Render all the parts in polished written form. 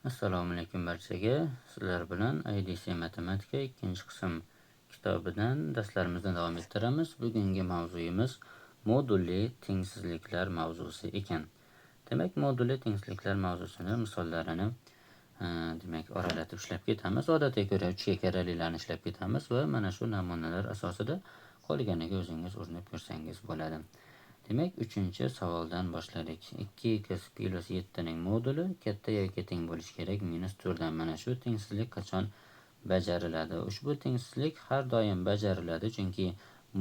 Assalomu alaykum barchaga. Sizlar bilan IDC Matematika 2-qism kitobidan darslarimizni davom ettiramiz. Bugungi mavzuyimiz modulli tengsizliklar mavzusi ekan. Demak, modulli tengsizliklar mavzusini misollarini oralatib ishlab ketamiz. Odatga ko'ra 3 ga karalilarni ishlab ketamiz va mana shu namunalar asosida qolganiga o'zingiz urinib ko'rsangiz bo'ladi. Demak, 3-savoldan boshladik. 2x plus 7 ning moduli katta yoki teng bo'lishi kerak -4 dan. Mana shu tengsizlik qachon bajariladi? Ushbu tengsizlik har doim bajariladi, chunki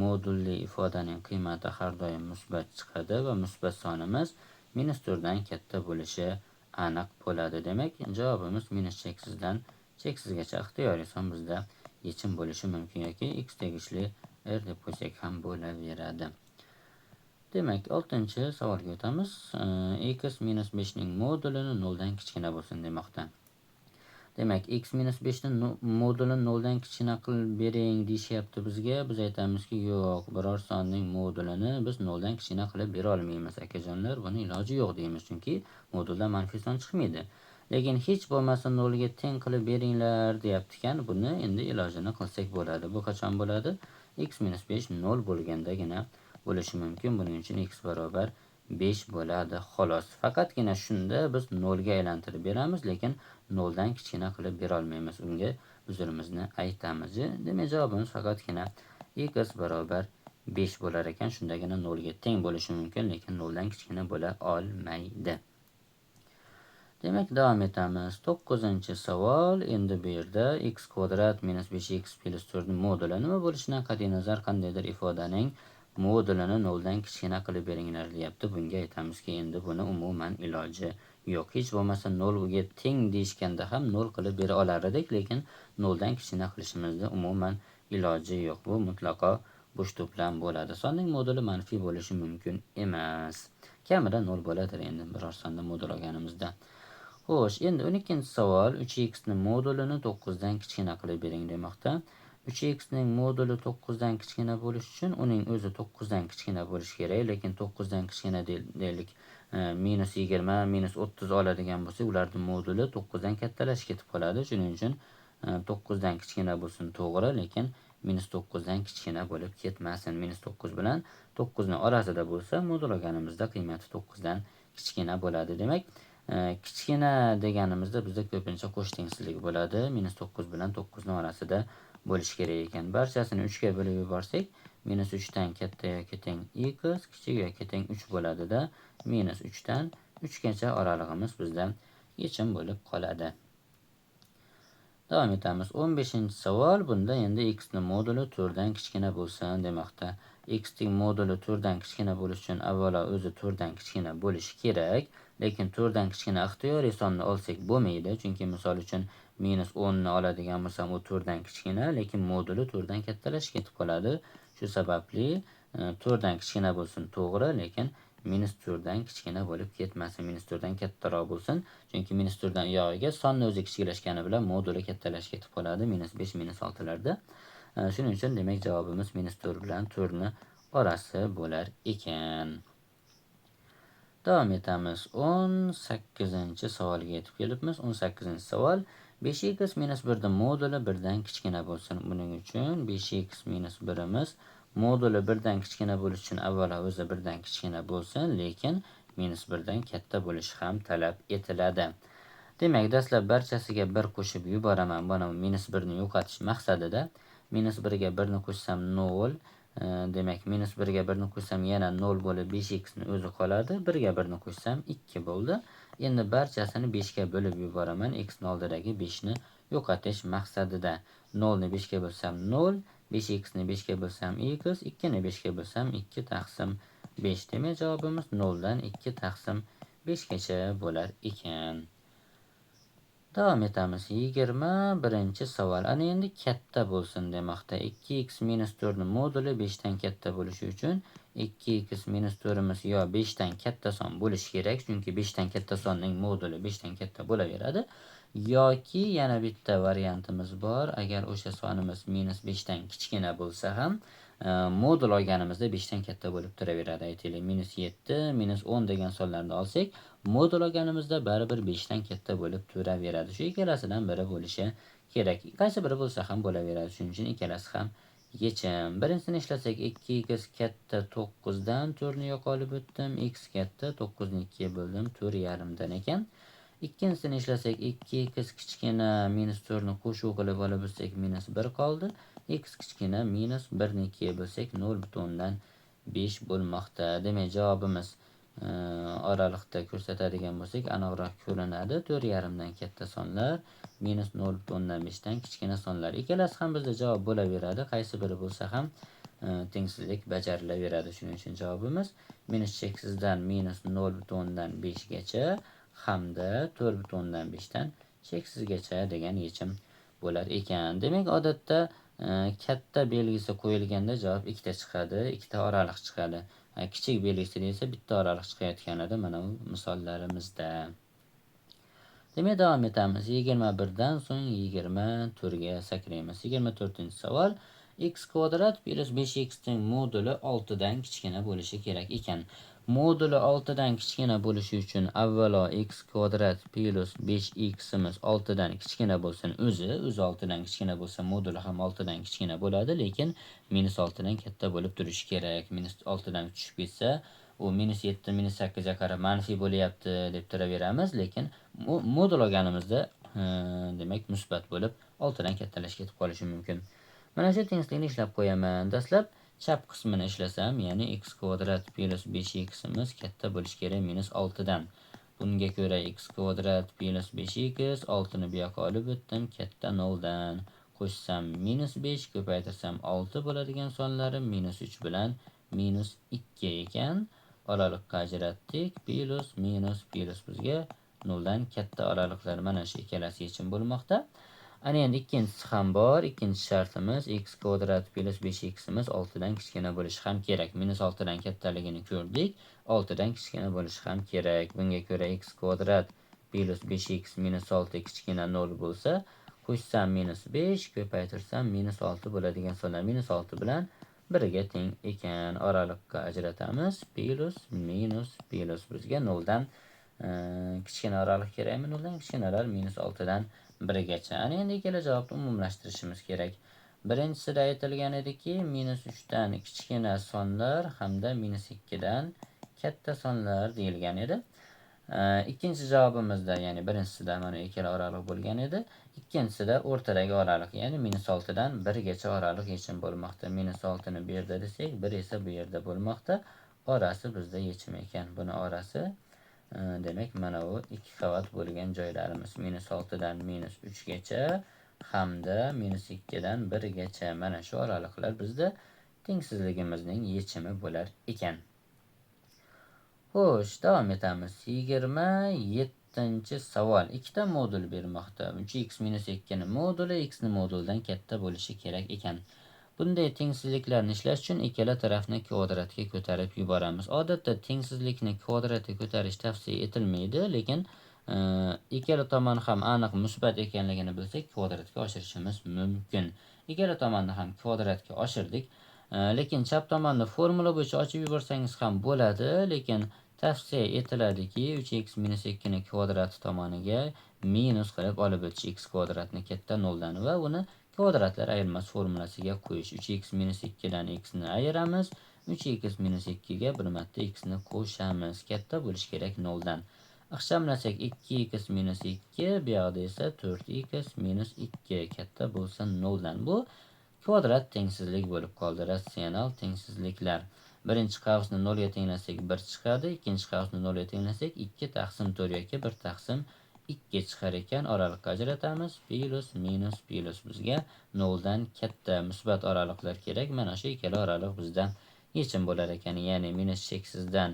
modulli ifodaning qiymati har doim musbat chiqadi va musbat sonimiz -4 dan katta bo'lishi aniq bo'ladi. Demak, javobimiz -cheksizdan cheksizgacha ixtiyoriy son bizda yechim bo'lishi mumkin yoki x tegishli r deb qo'ysak ham bo'laveradi. Demak, 6-savolga o'tamiz. X minus 5 ning modulini 0 dan kichkina bo'lsin demoqda. Demak, x minus 5 ning modulini 0 dan kichkina qilib bering deyishyapti bizga. Biz aytamizki, yo'q, biror sonning modulini biz 0 dan kichkina qilib bera olmaymiz, akajonlar. Buni iloji yo'q deymiz, chunki moduldan manfiy son chiqmaydi. Lekin hech bo'lmasa 0 ga teng qilib beringlar deyapti ekan. Buni endi ilojini qilsak bo'ladi. Bu qachon bo'ladi? X minus 5 0 bo'lgandagina bo'lishi mumkin. Buning uchun x barobar 5 bo'ladi xolos. Faqatgina shunda biz 0 ga aylantirib beramiz, lekin 0 dan kichkina qilib bera olmaymiz. Unga uzrimizni aytamiz. Demak, javobimiz faqatgina x barobar 5 bo'lar ekan. Shundagina 0 ga teng bo'lishi mumkin, lekin 0 dan kichkina bo'la olmaydi. Demak, davom etamiz. 9-savol. Endi bu yerda x kvadrat minus 5x plus 4 ning moduli nima bo'lishidan qat'iy nazar qandaydir ifodaning modulini 0 dan kichkina qilib beringlar deyapti. Bunga aytamizki, endi buni umuman iloji yo'q. Hech bo'lmasa 0 ga teng deyishganda ham 0 qilib bera olar edik, lekin 0 dan kichkina qilishimizda umuman iloji yo'q. Bu mutlaqo bo'sh to'plam bo'ladi. Sonning moduli manfiy bo'lishi mumkin emas. Kamida 0 bo'ladir endi biror sonda modul olganimizda. Xo'sh, endi 12-savol. 3x ning modulini 9 dan kichkina qilib bering demoqda. 3x ning moduli 9 dan kichkina bo'lishi uchun uning o'zi 9 dan kichkina bo'lishi kerak, lekin 9 dan kichkina deylik -20, -30 oladigan bo'lsak, ularning moduli 9 dan kattalashib ketib qoladi. Shuning uchun 9 dan kichkina bo'lsin, to'g'ri, lekin -9 dan kichkina bo'lib ketmasin. -9 bilan 9 ning orasida bo'lsa, modul olganimizda qiymati 9 dan kichkina bo'ladi. Demak, kichkina deganimizda bizda ko'pincha qo'sh tengsizlik bo'ladi. -9 bilan 9 ning orasida bo'lishi kerak ekan. Barchasini 3 ga bo'lib yuborsak, -3 dan katta yoki teng x, kichik yoki teng 3 bo'ladi-da, -3 dan 3 gacha oralig'imiz bizda yechim bo'lib qoladi. Davom etamiz. 15-savol. Bunda endi x ning moduli 4 dan kichkina bo'lsin demoqda. X ning moduli 4 dan kichkina bo'lishi uchun avvalo o'zi 4 dan kichkina bo'lishi kerak, lekin 4 dan kichkina ixtiyoriy sonni olsak bo'lmaydi, chunki misol uchun -10 ni oladigan bo'lsam, u 4 dan kichkina, lekin moduli 4 dan kattalashib ketib qoladi. Shu sababli 4 dan kichkina bo'lsin, to'g'ri, lekin -4 dan kichkina bo'lib ketmasin, -4 dan kattaroq bo'lsin, chunki -4 dan uyog'iga sonni o'zi kichiklashgani bilan moduli kattalashib ketib qoladi, -5, -6 larda. Shuning uchun demak javobimiz -4 bilan 4 ning orasi bo'lar ekan. Davom etamiz. 18-savolga yetib kelibmiz. 18-savol. 5x minus 1 ning moduli 1 dan kichkina bo'lsin. Buning uchun 5x minus 1imiz moduli 1 dan kichkina bo'lishi uchun avvalo o'zi 1 dan kichkina bo'lsin, lekin -1 dan katta bo'lishi ham talab etiladi. Demak, dastlab barchasiga 1 qo'shib yuboraman. Buni -1 ni yo'qotish maqsadida. -1 ga 1 ni qo'shsam 0. Demak, -1 ga 1 ni qo'shsam yana 0 bo'lib 5x ni o'zi qoladi. 1 ga 1 ni qo'shsam 2 bo'ldi. Endi barchasini 5 ga bo'lib yuboraman. X ning oldidagi 5 ni yo'qotish maqsadida. 0 ni 5 ga bo'lsam 0, 5x ni 5 ga bo'lsam x, 2 ni 5 ga bo'lsam 2 taqsim 5. Demak, javobimiz 0 dan 2 taqsim 5 gacha bo'lar ekan. Davom etamiz. 21-savol. Ana endi katta bo'lsin demoqda. 2x minus 4 ning moduli 5 dan katta bo'lishi uchun 2x minus 4imiz yo 5 dan katta son bo'lishi kerak, chunki 5 dan katta sonning moduli 5 dan katta bo'laveradi, yoki yana bitta variantimiz bor. Agar o'sha sonimiz -5 dan kichkina bo'lsa ham modul olganimizda 5 dan katta bo'lib turaveradi. Aytaylik, -7, -10 degan sonlarni olsak, modul olganimizda baribir 5 dan katta bo'lib turaveradi. Shu ikkalasidan biri bo'lishi kerak. Qaysi biri bo'lsa ham bo'laveradi. Shuning uchun ikkalasi ham yechim. Birinchisini ishlasak 2x katta 9 dan 4 ni yo'q olib o'tdim. X katta 9 ni 2 ga bo'ldim 4,5 dan ekan. Ikkinchisini ishlasak 2x kichkina -4 ni qo'shuv qilib olib o'tsak -1 qoldi. X kichkina -1 ni 2 ga bo'lsak 0,5 bo'lmoqda. Demak, javobimiz oraliqda ko'rsatadigan bo'lsak, aniqroq ko'rinadi. 4,5 dan katta sonlar, -0,5 dan kichkina sonlar. Ikkalasi ham bizda javob bo'laveradi. Qaysi biri bo'lsa ham tengsizlik bajarilaveradi. Shuning uchun javobimiz -cheksizdan -0,5 gacha hamda 4,5 dan cheksizgacha degan yechim bo'lar ekan. Demak, odatda katta belgisi qo'yilganda javob ikkita chiqadi, ikkita oraliq chiqadi. Kichik belgisida esa bitta oraliq chiqayotganida mana bu misollarimizda. Demak, davom etamiz. 21 dan so'ng 24 ga sakraymiz. 24-savol. X kvadrat plus 5x ning moduli 6 dan kichkina bo'lishi kerak ekan. Moduli 6 dan kichkina bo'lishi uchun avvalo x kvadrat plus 5x imiz 6 dan kichkina bo'lsin. O'zi 6 dan kichkina bo'lsa, moduli ham 6 dan kichkina bo'ladi, lekin -6 dan katta bo'lib turishi kerak. -6 dan tushib ketsa, u -7, -8 ga qarab manfiy bo'lyapti deb turaveramiz, lekin modul olganimizda demak musbat bo'lib 6 dan kattalashib ketib qolishi mumkin. Mana shu tenglikni ishlab qo'yaman. Dastlab chap qismini ishlasam, ya'ni x kvadrat plus 5x imiz katta bo'lishi kerak -6 dan. Bunga ko'ra x kvadrat plus 5x 6 ni bu yoqqa olib o'tdim, katta 0 dan. Qo'shsam -5, ko'paytirsam 6 bo'ladigan sonlarim -3 bilan -2 ekan. Oraliqqa ajratdik. Plus bizga 0 dan katta oraliqlar mana shu ikkalasi yechim bo'lmoqda. Ana endi ikkinchisi ham bor. Ikkinchi shartimiz x kvadrat plus 5x imiz 6 dan kichkina bo'lishi ham kerak. -6 dan kattaligini ko'rdik. 6 dan kichkina bo'lishi ham kerak. Bunga ko'ra x kvadrat plus 5x -6 kichkina 0 bo'lsa, qo'shsam -5, ko'paytirsam -6 bo'ladigan sonlar -6 bilan 1 ga teng ekan. Oraliqqa ajratamiz. Plus bizga 0 dan kichkina oraliq kerakmi? 0 dan kichkinalar -6 dan 1 gacha. Ana endi ikkala javobni umumlashtirishimiz kerak. Birinchisida aytilgan ediki, -3 dan kichkina sonlar hamda -2 dan katta sonlar deyilgan edi. Ikkinchi javobimizda, ya'ni birinchisida mana ikkala oraliq bo'lgan edi. Ikkinchisida o'rtadagi oraliq, ya'ni -6 dan 1 gacha oraliq yechim bo'lmoqda. -6 ni bu yerda desak, 1 esa bu yerda bo'lmoqda. Orasi bizda yechim ekan. Buni orasi demak mana bu ikki qavat bo'lgan joylarimiz -6 dan -3 gacha hamda -2 dan 1 gacha. Mana shu oraliqlar bizda tengsizligimizning yechimi bo'lar ekan. Xo'sh, davom etamiz. 27-savol. Ikkita modul bermoqda. 3x - 2 ni moduli x ni modulidan katta bo'lishi kerak ekan. Bunday tengsizliklarni ishlash uchun ikkala tarafni kvadratga ko'tarib yuboramiz. Odatda tengsizlikni kvadratga ko'tarish tavsiya etilmaydi, lekin ikkala tomon ham aniq musbat ekanligini bilsak, kvadratga oshirishimiz mumkin. Ikkala tomonni ham kvadratga oshirdik, lekin chap tomonni formula bo'yicha ochib yuborsangiz ham bo'ladi, lekin tavsiya etiladiki 3x - 2 ni kvadrati tomoniga minus qilib olib o'tish x kvadratni katta 0 dan va uni kvadratlar ayirmasi formulasiga qo'yish. 3x - 2 dan x ni ayiramiz. 3x - 2 ga bir marta x ni qo'shamiz. Katta bo'lishi kerak 0 dan. Ixchamlasak 2x - 2, bu yoqda esa 4x - 2 katta bo'lsa 0 dan. Bu kvadrat tengsizlik bo'lib qoldi. Ratsional tengsizliklar. Birinchi qavsni 0 ga tenglasak 1 chiqadi, ikkinchi qavsni 0 ga tenglasak 2 taqsim 4 yoki 1 taqsim 2 chiqar ekan. Oraliqqa ajratamiz. Plus bizga 0 dan katta musbat oraliqlar kerak. Mana shu ikkala oraliq bizdan yechim bo'lar ekan. Ya'ni cheksizdan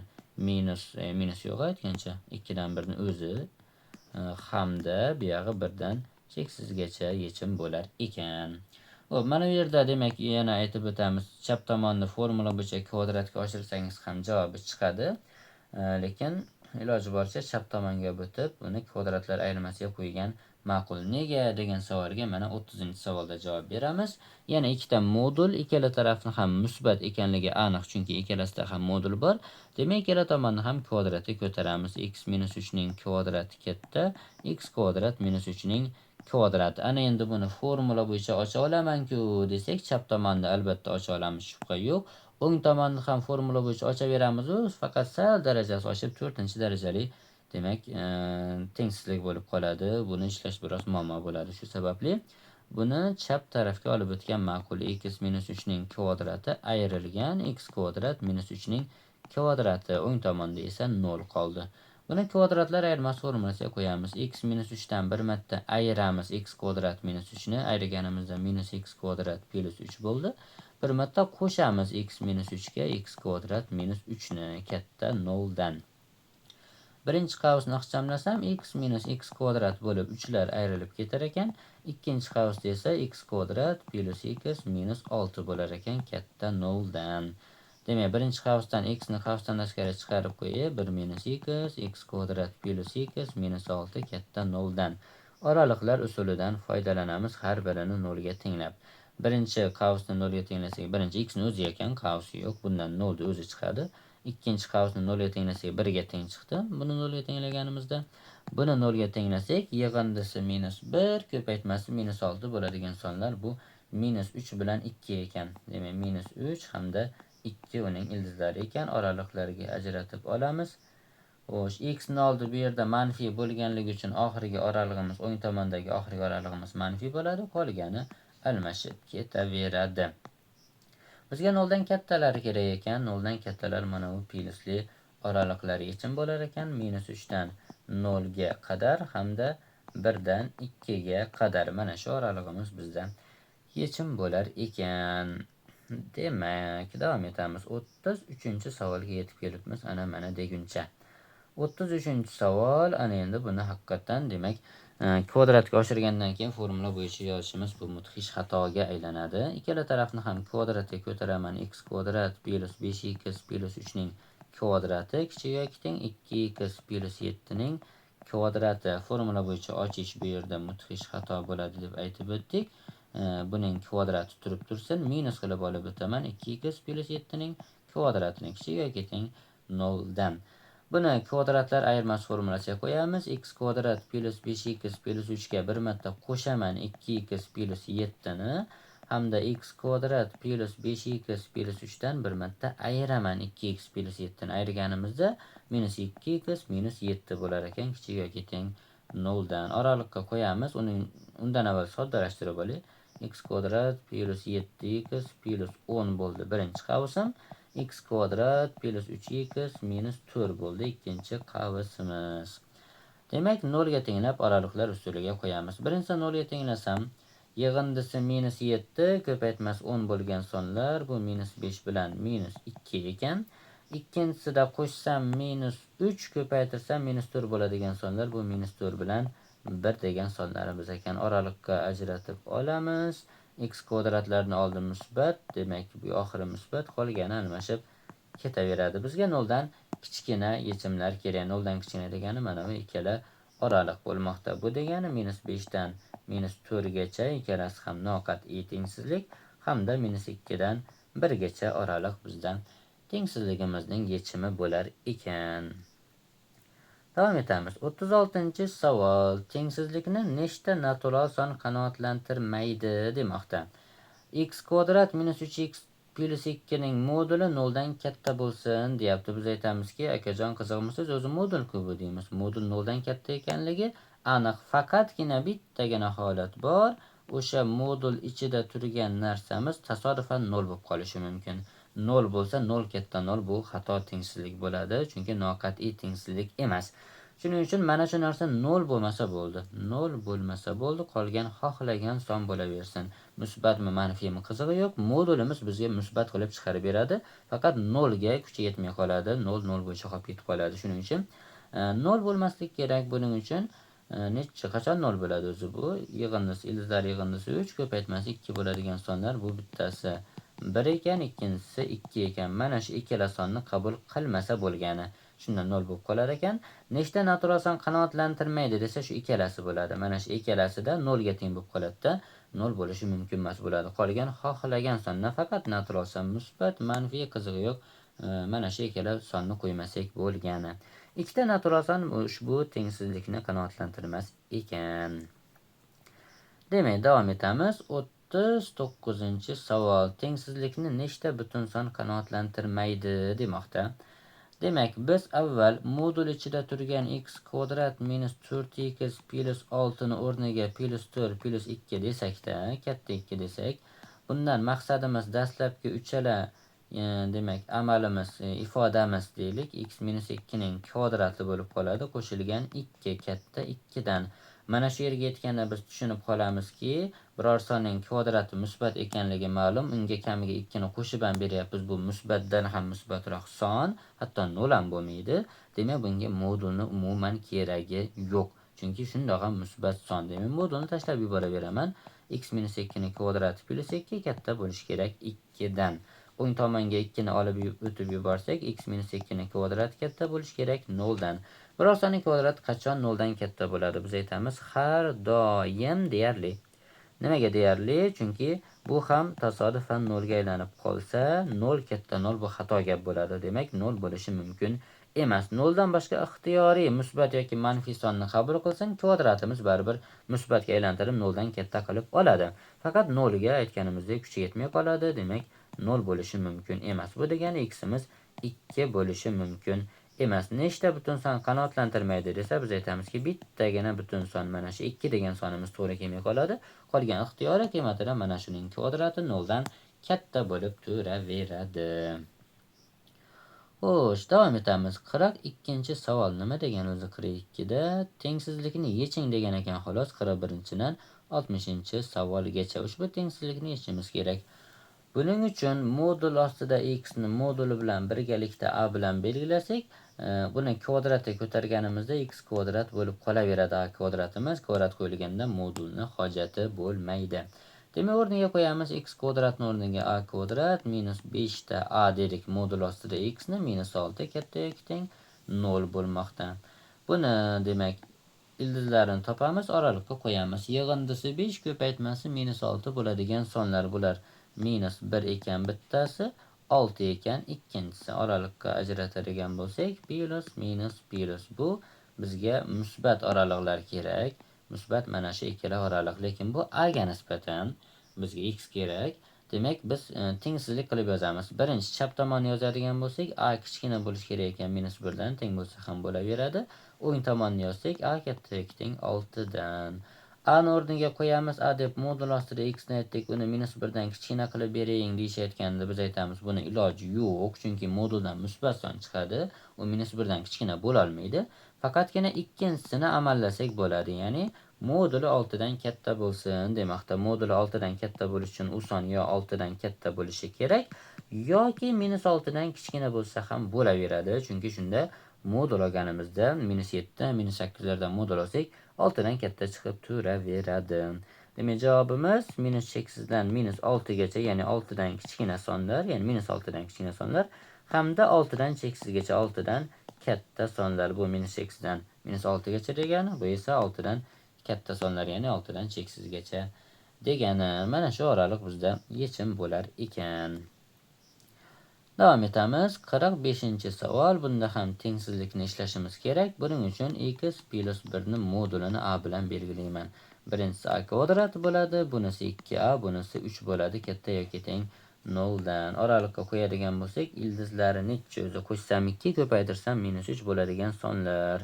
minus yo'q aytgancha 2 dan 1 ni o'zi hamda bu yog'i 1 dan cheksizgacha yechim bo'lar ekan. Xo'p, mana bu yerda demak yana aytib o'tamiz. Chap tomonni formula bo'yicha kvadratga oshirsangiz ham javobi chiqadi. Lekin iloji boricha chap tomonga o'tib, buni kvadratlar ayirmasiga qo'ygan ma'qul. Nega degan savolga mana 30-savolda javob beramiz. Yana ikkita modul, ikkala tarafni ham musbat ekanligi aniq, chunki ikkalasida ham modul bor. Demak, ikkala tomonni ham kvadratga ko'taramiz. X minus 3 ning kvadrati katta, x kvadrat minus 3 ning kvadrati. Ana endi buni formula bo'yicha ocha olaman-ku desak, chap tomonni albatta ocha olamiz, shubha yo'q. O'ng tomonni ham formula bo'yicha ochaveramiz, faqat sal darajasi oshib 4-darajali demak tengsizlik bo'lib qoladi. Buni ishlash biroz muammo bo'ladi. Shu sababli buni chap tarafga olib o'tgan ma'qul. X minus 3 ning kvadrati ayrilgan x kvadrat minus 3 ning kvadrati. O'ng tomonda esa 0 qoldi. Buni kvadratlar ayirmasi formulasiga qo'yamiz. X minus 3 dan bir marta ayiramiz x kvadrat minus 3 ni. Ayirganimizda minus x kvadrat plus 3 bo'ldi. Bir marta qo'shamiz x minus 3 ga x kvadrat minus 3 ni katta 0 dan. Birinchi qavsni ixchamlasam x minus x kvadrat bo'lib 3lar ayrilib ketar ekan. Ikkinchi qavsda esa x kvadrat plus x minus 6 bo'lar ekan katta 0 dan. Demak, birinchi qavsdan x ni qavsdan tashqari chiqarib qo'yib 1 minus x kvadrat plus x minus 6 katta 0 dan. Oraliqlar usulidan foydalanamiz, har birini 0 ga tenglab. Birinchi qavsni 0 ga tenglasak, birinchi x ni o'zi ekan, qavsi yo'q. Bundan 0 ni o'zi chiqadi. Ikkinchi qavsni 0 ga tenglasak 1 ga teng chiqdi. Buni 0 ga tenglaganimizda, buni 0 ga tenglasak, yig'indisi minus 1, ko'paytmasi minus 6 bo'ladigan sonlar bu minus 3 bilan 2 ekan. Demak, minus 3 hamda 2 uning ildizlari ekan. Oraliqlarga ajratib olamiz. Xo'sh, x ni oldi bu yerda manfiy bo'lganligi uchun oxirgi oralig'imiz, o'ng tomondagi oxirgi oralig'imiz manfiy bo'ladi. Qolgani almashib ketaveradi. Bizga 0 dan kattalar kerak ekan. 0 dan kattalar mana bu plyusli oraliqlar yechim bo'lar ekan. Minus 3 dan 0 ga qadar hamda 1 dan 2 ga qadar. Mana shu oralig'imiz bizda yechim bo'lar ekan. Demak, davom etamiz. 33-savolga yetib kelibmiz. Ana mana deguncha. 33-savol, ana endi buni haqiqatan demak kvadratga oshirgandan keyin formula bo'yicha yozishimiz bu mudhish xatoga aylanadi. Ikkala tarafni ham kvadratga ko'taraman. X kvadrat plus 5x plus 3 ning kvadrati kichik yoki teng 2x plus 7 ning kvadrati. Formula bo'yicha ochish bu yerda mudhish xato bo'ladi deb aytib o'tdik. Buning kvadrati turib tursin, minus qilib olib o'taman. 2x plus 7 ning kvadratini kichik yoki teng 0 dan. Buni kvadratlar ayirmasi formulasiga qo'yamiz. X kvadrat plus 5x plus 3 ga bir marta qo'shaman 2x plus 7 ni hamda x kvadrat plus 5x plus 3 dan bir marta ayiraman 2x plus 7 ni. Ayirganimizda minus 2x minus 7 bo'lar ekan, kichik yoki teng 0 dan. Oraliqqa qo'yamiz. Undan avval soddalashtirib olaylik. X kvadrat plus 7x plus 10 bo'ldi birinchi qavsim. X kvadrat plus 3x minus 4 bo'ldi ikkinchi qavsimiz. Demak, 0 ga tenglab oraliqlar usuliga qo'yamiz. Birinchisi 0 ga tenglasam, yig'indisi minus 7, ko'paytmasi 10 bo'lgan sonlar bu minus 5 bilan minus 2 ekan. Ikkinchisida qo'shsam minus 3, ko'paytirsam minus 4 bo'ladigan sonlar bu minus 4 bilan 1 degan sonlarimiz ekan. Oraliqqa ajratib olamiz. X kvadratlarni oldim musbat, demak bu oxiri musbat, qolgani almashib ketaveradi. Bizga 0 dan kichkina yechimlar kerak. 0 dan kichkina degani mana bu ikkala oraliq bo'lmoqda. Bu degani minus 5 dan minus 4 gacha ikkalasi ham noqat'iy tengsizlik hamda minus 2 dan 1 gacha oraliq bizdan tengsizligimizning yechimi bo'lar ekan. Davom etamiz. 36-savol. Tengsizlikni nechta natural son qanoatlantirmaydi demoqda. X kvadrat minus 3x plus 2 ning moduli 0 dan katta bo'lsin deyapti. Biz aytamizki, akajon qizig'misiz, o'zi modul-ku bu deymiz. Modul 0 dan katta ekanligi aniq. Faqatgina bittagina holat bor. O'sha modul ichida turgan narsamiz tasodifan 0 bo'lib qolishi mumkin. 0 bo'lsa 0 katta 0 bu xato tengsizlik bo'ladi, chunki noqat'iy tengsizlik emas. Shuning uchun mana shu narsa 0 bo'lmasa bo'ldi. 0 bo'lmasa bo'ldi, qolgan xohlagan son bo'laversin. Musbatmi, manfiymi qizig'i yo'q. Modulimiz bizga musbat qilib chiqarib beradi. Faqat 0 ga kuchi yetmay qoladi. 0 0 bo'yicha qolib ketib qoladi. Shuning uchun 0 bo'lmaslik kerak. Buning uchun qachon 0 bo'ladi o'zi bu? Yig'indisi, ildizlar yig'indisi 3, ko'paytmasi 2 bo'ladigan sonlar bu bittasi 1 ekan, ikkinchisi 2 ekan. Mana shu ikkala sonni qabul qilmasa bo'lgani. Shundan 0 bo'lib qolar ekan. Nechta natural son qanoatlantirmaydi desa shu ikkalasi bo'ladi. Mana shu ikkalasida 0 ga teng bo'lib qoladi-da, 0 bo'lishi mumkin emas bo'ladi. Qolgan xohlagan son nafaqat natural son musbat, manfiy qizig'i yo'q. Mana shu ikkala sonni qo'ymasak bo'lgani. Ikkita natural son ushbu tengsizlikni qanoatlantirmas ekan. Demak, davom etamiz. 39-savol. Tengsizlikni nechta butun son qanoatlantirmaydi demoqda. Demak, biz avval modul ichida turgan x kvadrat minus 4x plus 6 ni o'rniga plus 4 plus 2 desakda, katta 2 desak, bundan maqsadimiz dastlabki uchala demak, amalimiz, ifodamiz deylik, x minus 2 ning kvadrati bo'lib qoladi, qo'shilgan 2 katta 2 dan. Mana shu yerga yetganda biz tushunib qolamizki, biror sonning kvadrati musbat ekanligi ma'lum. Unga kamiga 2 ni qo'shib ham beryapmiz. Bu musbatdan ham musbatroq son, hatto 0 ham bo'lmaydi. Demak, bunga modulni umuman keragi yo'q. Chunki shundoq ham musbat son. Demak, modulni tashlab yuboraveraman. X minus 2 ning kvadrati plus 2 katta bo'lishi kerak 2 dan. O'ng tomonga 2 ni olib o'tib yuborsak, x minus 2 ning kvadrati katta bo'lishi kerak 0 dan. Biror sonning kvadrati qachon 0 dan katta bo'ladi? Biz aytamiz, har doim deyarli. Nimaga deyarli? Chunki bu ham tasodifan 0 ga aylanib qolsa, 0 katta 0 bu xato gap bo'ladi. Demak, 0 bo'lishi mumkin emas. 0 dan boshqa ixtiyoriy musbat yoki manfiy sonni qabul qilsang, kvadratimiz baribir musbatga aylantirib 0 dan katta qilib oladi. Faqat 0 ga aytganimizdek kuchi yetmay qoladi. Demak, 0 bo'lishi mumkin emas. Bu degani x'imiz 2 bo'lishi mumkin emas. Nechta butun son qanoatlantirmaydi desa, biz aytamizki, bittagina butun son, mana shu 2 degan sonimiz to'g'ri kelmay qoladi. Qolgan ixtiyoriy qiymatidan mana shuning kvadrati 0 dan katta bo'lib turaveradi. Xo'sh, davom etamiz. 42-savol nima degan o'zi 42 da? Tengsizlikni yeching degan ekan, xolos. 41-dan 60-savolgacha ushbu tengsizlikni yechishimiz kerak. Buning uchun modul ostida x ni moduli bilan birgalikda a bilan belgilasak, buni kvadratga ko'targanimizda x kvadrat bo'lib qolaveradi. A kvadratimiz kvadrat qo'yilganda modulni hojati bo'lmaydi. Demak, o'rniga qo'yamiz x kvadratni o'rniga a kvadrat minus 5 ta a dedik. Modul ostida x ni minus 6 katta yoki teng 0 bo'lmoqda. Buni demak ildizlarini topamiz, oralikqa qo'yamiz. Yig'indisi 5, ko'paytmasi minus 6 bo'ladigan sonlar bular. Minus 1 ekan bittasi, 6 ekan ikkinchisi. Oralikqa ajratadigan bo'lsak, plus minus plus. Bu bizga musbat oraliqlar kerak. Musbat mana shu ikkala oraliq. Lekin bu a ga nisbatan bizga x kerak. Demak, biz tengsizlik qilib yozamiz. Birinchi chap tomonni yozadigan bo'lsak, a kichkina bo'lishi kerak ekan, minus 1 dan teng bo'lsa ham bo'laveradi. O'ng tomonni yozsak, a katta yoki teng 6 dan. A ni o'rniga qo'yamiz. A deb modul ostida x ni aytdik, uni minus 1 dan kichkina qilib bering deyishayotganda biz aytamiz, buni iloji yo'q, chunki moduldan musbat son chiqadi. U minus 1 dan kichkina bo'la olmaydi. Faqatgina ikkinchisini amallasak bo'ladi. Ya'ni moduli 6 dan katta bo'lsin demoqda. Moduli 6 dan katta bo'lishi uchun u son yo 6 dan katta bo'lishi kerak, yoki minus 6 dan kichkina bo'lsa ham bo'laveradi. Chunki shunda modul olganimizda minus 7, minus 8 lardan modul olsak, 6 dan katta chiqib turaveradi. Demak, javobimiz minus 8 dan minus 6 gacha, ya'ni 6 dan kichkina sonlar, ya'ni minus 6 dan kichkina sonlar hamda 6 dan cheksizgacha 6 dan katta sonlar. Bu minus 8 dan minus 6 gacha degani, bu esa 6 dan katta sonlar, ya'ni 6 dan cheksizgacha degani. Mana shu oraliq bizda yechim bo'lar ekan. Davom etamiz. 45-savol. Bunda ham tengsizlikni ishlashimiz kerak. Buning uchun x plus 1 ni modulini a bilan belgilayman. Birinchisi a kvadrat bo'ladi, bunisi 2a, bunisi 3 bo'ladi, katta yoki teng 0 dan. Oraliqqa qo'yadigan bo'lsak, ildizlari necha o'zi? Qo'shsam 2, ko'paytirsam minus 3 bo'ladigan sonlar.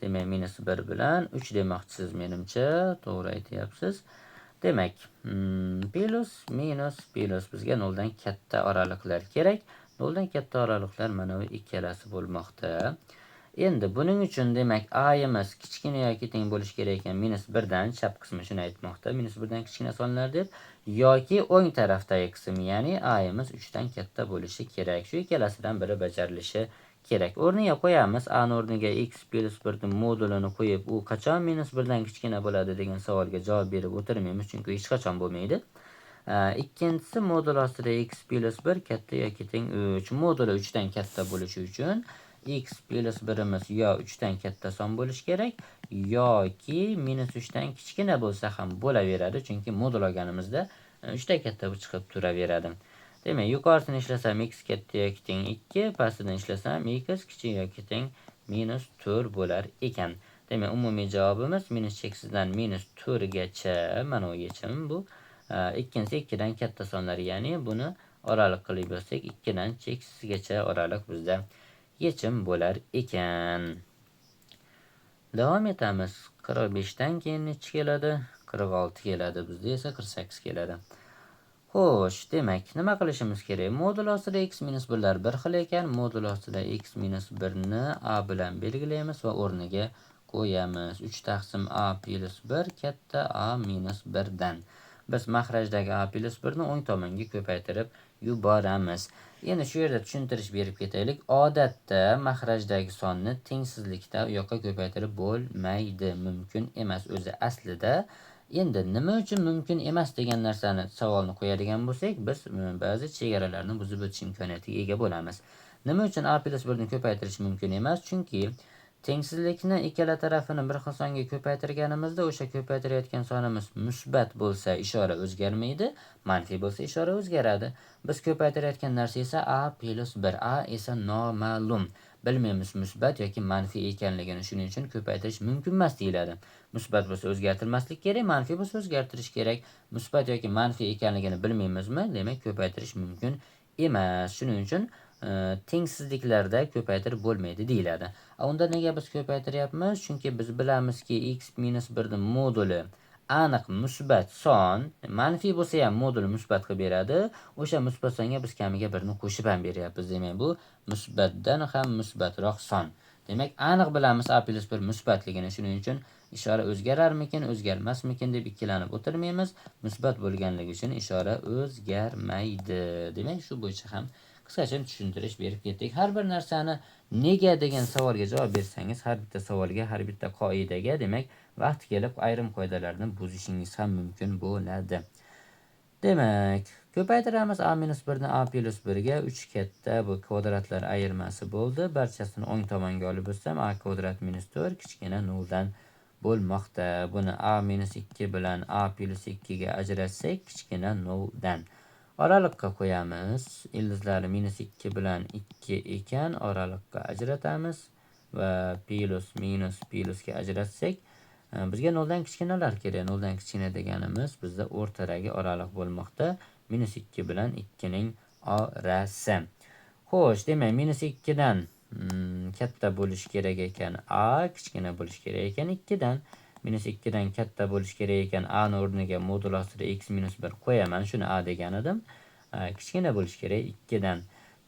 Demak, minus 1 bilan 3 demoqchisiz menimcha. To'g'ri aytyapsiz. Demak, plus minus plus bizga 0 dan katta oraliqlar kerak. 0 dan katta oraliqlar mana bu ikkalasi bo'lmoqda. Endi buning uchun demak a'imiz kichkina yoki teng bo'lishi kerak ekan, minus 1 dan, chap qismi shuni aytmoqda, minus 1 dan kichkina sonlar deb, yoki o'ng tarafdagi qism, ya'ni a'imiz 3 dan katta bo'lishi kerak. Shu ikkalasidan biri bajarilishi kerak. O'rniga qo'yamiz. A ni o'rniga x plus 1 ni modulini qo'yib, u qachon minus 1 dan kichkina bo'ladi degan savolga javob berib o'tirmaymiz, chunki hech qachon bo'lmaydi. Ikkinchisi modul ostida x plus 1 katta yoki teng 3. Moduli 3 dan katta bo'lishi uchun x plus 1imiz yo 3 dan katta son bo'lishi kerak yoki minus 3 dan kichkina bo'lsa ham bo'laveradi, chunki modul olganimizda 3 dan katta bu chiqib turaveradi. Demak, yuqorisini ishlasam x katta yoki teng 2, pastidan ishlasam x kichik yoki teng minus 4 bo'lar ekan. Demak, umumiy javobimiz minus cheksizdan minus 4 gacha, mana bu yechim bu. Ikkinchisi 2 dan katta sonlar, ya'ni buni oraliq qilib yozsak 2 dan cheksizgacha oraliq bizda yechim bo'lar ekan. Davom etamiz. 45 dan keyin nechi keladi? 46 keladi. Bizda esa 48 keladi. Xo'sh, demak, nima qilishimiz kerak? Modul ostida x minus 1lar bir xil ekan, modul ostida x minus 1 ni a bilan belgilaymiz va o'rniga qo'yamiz. 3 taqsim a plus 1 katta a minus 1 dan. Biz maxrajdagi a plus 1 ni o'ng tomonga ko'paytirib yuboramiz. Endi shu yerda tushuntirish berib ketaylik. Odatda maxrajdagi sonni tengsizlikda u yoqqa ko'paytirib bo'lmaydi, mumkin emas o'zi aslida. Endi nima uchun mumkin emas degan narsani savolni qo'yadigan bo'lsak, biz ba'zi chegaralarni buzib o'tish imkoniyatiga ega bo'lamiz. Nima uchun a plus 1 ni ko'paytirish mumkin emas? Chunki tengsizlikni ikkala tarafini bir xil songa ko'paytirganimizda o'sha ko'paytirayotgan sonimiz musbat bo'lsa ishora o'zgarmaydi, manfiy bo'lsa ishora o'zgaradi. Biz ko'paytirayotgan narsa esa a plus 1, a esa noma'lum. Bilmaymiz musbat yoki manfiy ekanligini, shuning uchun ko'paytirish mumkin emas deyiladi. Musbat bo'lsa o'zgartirmaslik kerak, manfiy bo'lsa o'zgartirish kerak. Musbat yoki manfiy ekanligini bilmaymizmi? Demak, ko'paytirish mumkin emas. Shuning uchun tengsizliklarda ko'paytirib bo'lmaydi deyiladi. Unda nega biz ko'paytiryapmiz? Chunki biz bilamizki x minus 1 ning moduli aniq musbat son, manfiy bo'lsa ham modul musbat qilib beradi. O'sha musbat songa biz kamiga 1 ni qo'shib ham beryapmiz. Demak, bu musbatdan ham musbatroq son. Demak, aniq bilamiz a plus 1 musbatligini. Shuning uchun ishora o'zgararmikin, o'zgarmasmikin deb ikkilanib o'tirmaymiz. Musbat bo'lganligi uchun ishora o'zgarmaydi. Demak, shu bo'yicha ham qisqacha tushuntirish berib ketdik. Har bir narsani nega degan savolga javob bersangiz, har bitta savolga, har bitta qoidaga, demak, vaqti kelib ayrim qoidalarni buzishingiz ham mumkin bo'ladi. Demak, ko'paytiramiz a minus 1 ni a plus 1 ga 3 katta bu kvadratlar ayirmasi bo'ldi. Barchasini o'ng tomonga olib o'tsam a kvadrat minus 4 kichkina 0 dan bo'lmoqda. Buni a minus 2 bilan a plus 2 ga ajratsak kichkina 0 dan. Oraliqqa qo'yamiz. Ildizlari minus 2 bilan 2 ekan, oraliqqa ajratamiz va plus minus plusga ajratsak bizga 0 dan kichkinalar kerak. 0 dan kichkina deganimiz bizda o'rtadagi oraliq bo'lmoqda. Minus 2 bilan 2 ning orasi. Xo'sh, demak, minus 2 dan katta bo'lish kerak ekan a, kichkina bo'lish kerak ekan 2 dan. Minus 2 dan katta bo'lish kerak ekan a ni o'rniga modul ostida x minus 1 qo'yaman. Shuni a degan edim. Kichkina bo'lish kerak 2 dan.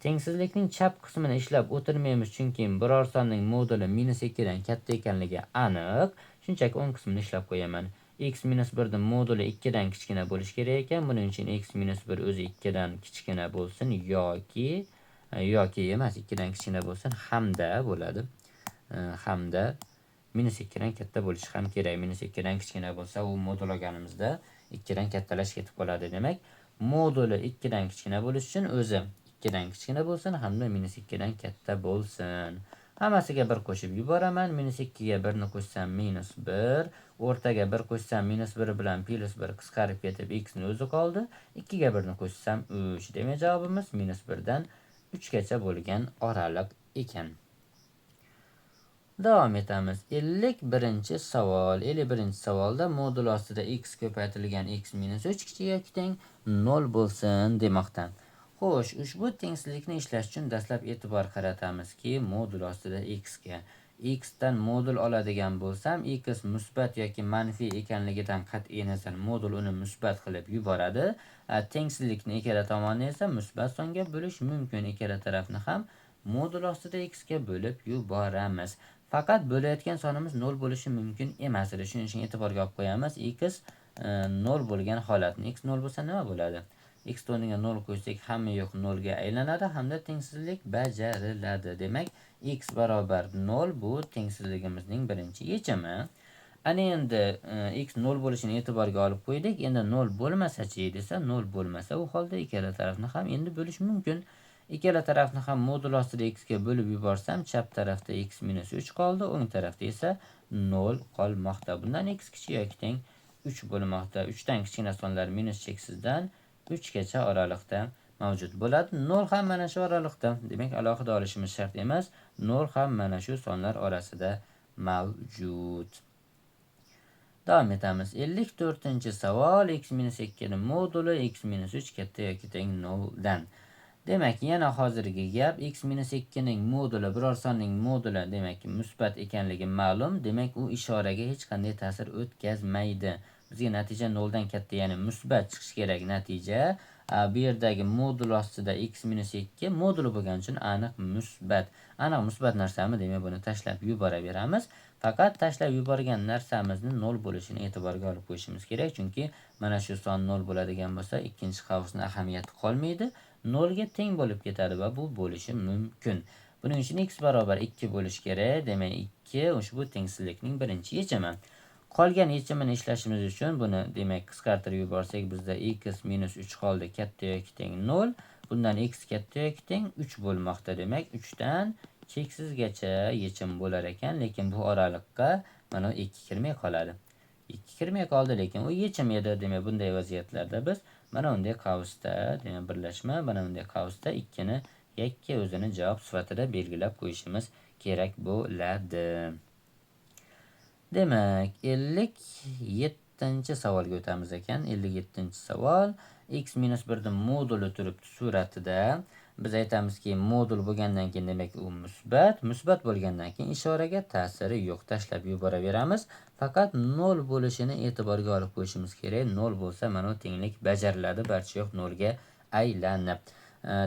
Tengsizlikning chap qismini ishlab o'tirmaymiz, chunki biror sonning moduli minus 2 dan katta ekanligi aniq. Shunchaki o'ng qismini ishlab qo'yaman. X minus 1 ning moduli 2 dan kichkina bo'lish kerak ekan. Buning uchun x minus 1 o'zi 2 dan kichkina bo'lsin yoki emas, 2 dan kichkina bo'lsin, hamda bo'ladi. Hamda minus 2 dan katta bo'lishi ham kerak. Minus 2 dan kichkina bo'lsa, u modul olganimizda 2 dan kattalash ketib qoladi. Demak, moduli 2 dan kichkina bo'lishi uchun o'zi 2 dan kichkina bo'lsin hamda minus 2 dan katta bo'lsin. Hammasiga 1 qo'shib yuboraman. Minus 2 ga 1 ni qo'shsam minus 1, o'rtaga 1 qo'shsam minus 1 bilan plus 1 qisqarib ketib x ni o'zi qoldi. 2 ga 1 ni qo'shsam 3. Demak, javobimiz minus 1 dan 3 gacha bo'lgan oraliq ekan. Davom etamiz. 51 savol. 51 savolda modul ostida x ko'paytirilgan x minus 3 kichik yoki teng 0 bo'lsin demoqda. Xo'sh, ushbu tengsizlikni ishlash uchun dastlab e'tibor qaratamizki, modul ostida x ga x dan modul oladigan bo'lsam, x musbat yoki manfiy ekanligidan qat'iy nazar modul uni musbat qilib yuboradi. Tengsizlikni ikkala tomonni esa musbat songa bo'lish mumkin. Ikkala tarafni ham modul ostida x ga bo'lib yuboramiz. Faqat bo'layotgan sonimiz 0 bo'lishi mumkin emas edi. Shuning uchun e'tiborga olib qo'yamiz. X 0 bo'lgan holatni. X 0 bo'lsa nima bo'ladi? X o'rniga 0 qo'ysak hamma yo'q 0 ga aylanadi hamda tengsizlik bajariladi. Demak, x barobar 0 bu tengsizligimizning birinchi yechimi. Ana endi x 0 bo'lishini e'tiborga olib qo'ydik. Endi 0 bo'lmasa-chi desa, 0 bo'lmasa, u holda ikkala tarafni ham endi bo'lish mumkin. Ikkala tarafni ham modul ostida x ga bo'lib yuborsam, chap tarafda x minus 3 qoldi, o'ng tarafda esa 0 qolmoqda. Bundan x kichik yoki teng 3 bo'lmoqda. 3 dan kichkina sonlar minus cheksizdan 3 gacha oralikda mavjud bo'ladi. 0 ham mana shu oralikda. Demak, alohida olishimiz shart emas. 0 ham mana shu sonlar orasida mavjud. Davom etamiz. 54-savol. X minus 2 ning moduli x minus 3 katta yoki teng 0 dan. Demak, yana hozirgi gap x minus 2 ning moduli biror sonning moduli demak musbat ekanligi ma'lum. Demak, u ishoraga hech qanday ta'sir o'tkazmaydi. Bizga natija 0 dan katta, ya'ni musbat chiqishi kerak natija. Bu yerdagi modul ostida x minus 2 moduli bo'lgani uchun aniq musbat. Aniq musbat narsami, demak buni tashlab yuboraveramiz. Faqat tashlab yuborgan narsamizni 0 bo'lishini e'tiborga olib qo'yishimiz kerak, chunki mana shu son 0 bo'ladigan bo'lsa, ikkinchi qavsning ahamiyati qolmaydi. 0 ga teng bo'lib ketadi va bu bo'lishi mumkin. Buning uchun x barobar 2 bo'lish kerak. Demak, 2 ushbu tengsizlikning birinchi yechimi. Qolgan yechimini ishlashimiz uchun buni demak qisqartirib yuborsak, bizda x minus 3 qoldi, katta yoki teng 0. Bundan x katta yoki teng 3 bo'lmoqda. Demak, 3 dan cheksizgacha yechim bo'lar ekan, lekin bu oralikqa mana 2 kirmay qoladi. 2 kirmay qoldi, lekin u yechim edi. Demak, bunday vaziyatlarda biz mana bunday qavsda, demak birlashma, mana bunday qavsda 2 ni yakka o'zini javob sifatida belgilab qo'yishimiz kerak bo'ladi. Demak, 57-savolga o'tamiz ekan. 57-savol. X minus 1 ning moduli turibdi suratida. Biz aytamizki, modul bo'lgandan keyin demak u musbat, musbat bo'lgandan keyin ishoraga ta'siri yo'q, tashlab yuboraveramiz. Faqat 0 bo'lishini e'tiborga olib qo'yishimiz kerak. 0 bo'lsa, mana bu tenglik bajariladi, barcha yo'q 0 ga aylanib.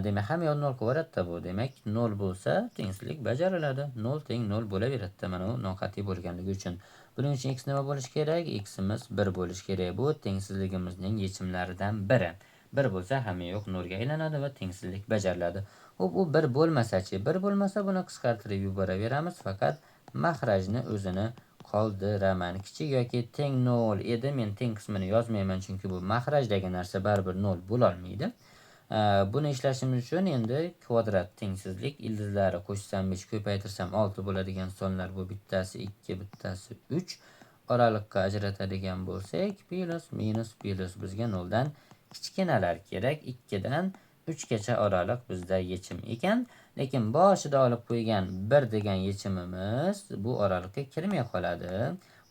Demak, hamma yoq 0 qilaveradi bu. Demak, 0 bo'lsa, tengsizlik bajariladi. 0 teng 0 bo'laveradi. Mana bu noqat'iy bo'lganligi uchun. Buning uchun x nima bo'lishi kerak? X'imiz 1 bo'lishi kerak. Bu tengsizligimizning yechimlaridan biri. 1 bo'lsa, hamma yo'q 0 ga aylanadi va tengsizlik bajariladi. Xo'p, u 1 bo'lmasa-chi? 1 bo'lmasa, buni qisqartirib yuboraveramiz, faqat mahrajni o'zini qoldiraman. Kichik yoki teng 0 edi. Men teng qismini yozmayman, chunki bu mahrajdagi narsa baribir 0 bo'la olmaydi. Buni ishlashimiz uchun endi kvadrat tengsizlik ildizlari qo'shsam 5, ko'paytirsam 6 bo'ladigan sonlar bu bittasi 2, bittasi 3. Oralikqa ajratadigan bo'lsak, plus minus plus bizga 0 dan kichkinalar kerak. 2 dan 3 gacha oraliq bizda yechim ekan, lekin boshida olib qo'ygan 1 degan yechimimiz bu oralikqa kirmay qoladi.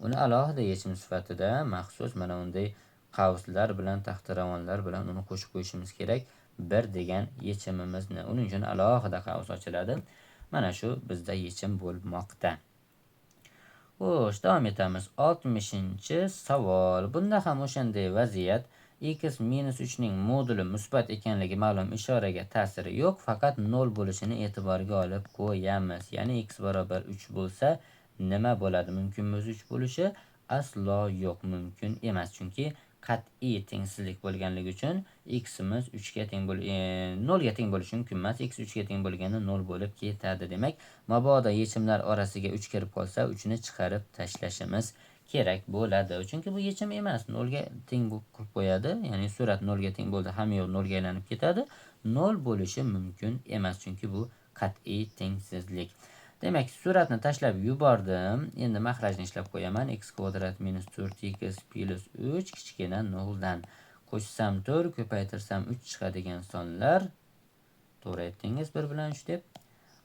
Uni alohida yechim sifatida maxsus mana bunday qavslar bilan, taxtiravonlar bilan uni qo'shib qo'yishimiz kerak. 1 degan yechimimizni. Uning uchun alohida qavs ochiladi. Mana shu bizda yechim bo'lmoqda. Xo'sh, davom etamiz. 60-savol. Bunda ham o'shanday vaziyat. X minus 3 ning moduli musbat ekanligi ma'lum, ishoraga ta'siri yo'q, faqat 0 bo'lishini e'tiborga olib qo'yamiz. Ya'ni x barobar 3 bo'lsa, nima bo'ladi? Mumkinmi 3 bo'lishi? Aslo yo'q, mumkin emas, chunki qat'iy tengsizlik bo'lganligi uchun x'imiz 3 ga teng 0 ga teng bo'lishi mumkin emas. X 3 ga teng bo'lganda 0 bo'lib ketadi. Demak, mabodo yechimlar orasiga 3 kirib qolsa, 3 ni chiqarib tashlashimiz kerak bo'ladi. Chunki bu yechim emas, 0 ga teng qilib qo'yadi. Ya'ni surat 0 ga teng bo'ldi, hamma yo'q 0 ga aylanib ketadi. 0 bo'lishi mumkin emas, chunki bu qat'iy tengsizlik. Demak, suratni tashlab yubordim. Endi mahrajni ishlab qo'yaman. X kvadrat minus 4x plus 3 kichkina 0 dan. Qo'shsam 4, ko'paytirsam 3 chiqadigan sonlar. To'g'ri aytdingiz, 1 bilan 3 deb.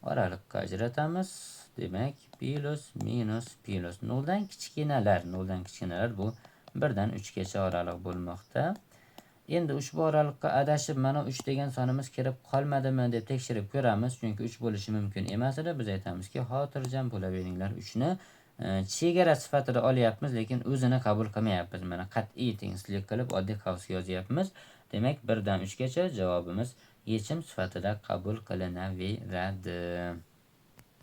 Oralikqa ajratamiz. Demak, plus minus plus 0 dan kichkinalar. 0 dan kichkinalar bu 1 dan 3 gacha oraliq bo'lmoqda. Endi ushbu oralikqa adashib mana 3 degan sonimiz kirib qolmadimi deb tekshirib ko'ramiz, chunki 3 bo'lishi mumkin emas edi. Biz aytamizki, xotirjam bo'laveringlar, 3 ni chegara sifatida olyapmiz, lekin o'zini qabul qilmayapmiz. Mana qat'iy tengsizlik qilib oddiy qavs yozyapmiz. Demak, 1 dan 3 gacha javobimiz yechim sifatida qabul qilinaveradi.